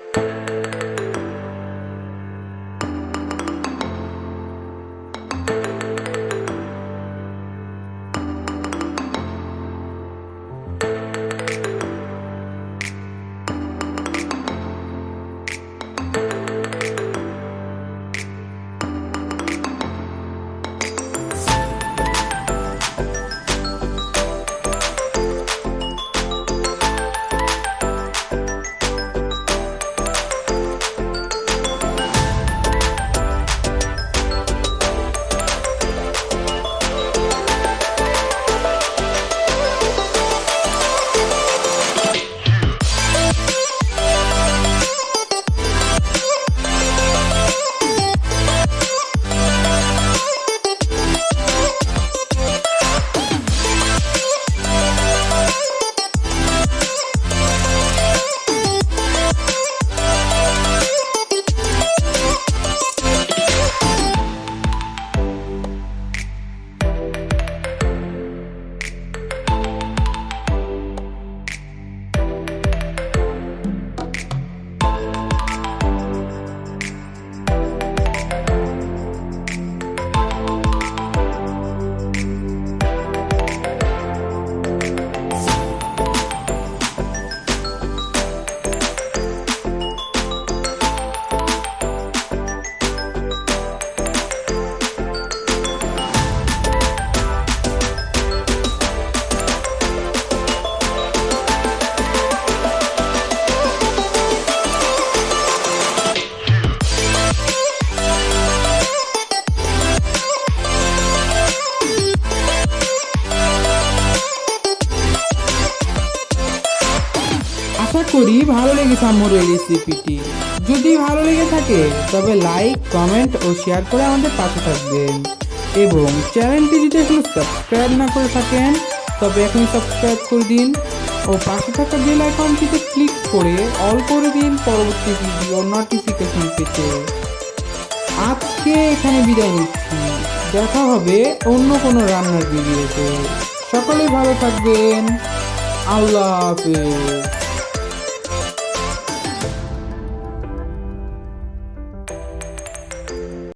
আশা করি ভালো লেগেছে আমার এই রেসিপিটি। যদি ভালো লেগে থাকে তবে লাইক, কমেন্ট ও শেয়ার করে আমাদের পাশে থাকবেন এবং চ্যানেলটি যদি এখনো সাবস্ক্রাইব না করে থাকেন তবে এখনই সাবস্ক্রাইব করে দিন ও পাশে থাকা বেল আইকনটিতে ক্লিক করে অল করে দিন পরবর্তী ভিডিও নোটিফিকেশন পেতে। আজকে এখানে বিদায় নিচ্ছি, দেখা হবে অন্য কোনো রান্নার ভিডিওতে। সকলে ভালো থাকবেন, আল্লাহ হাফেজ।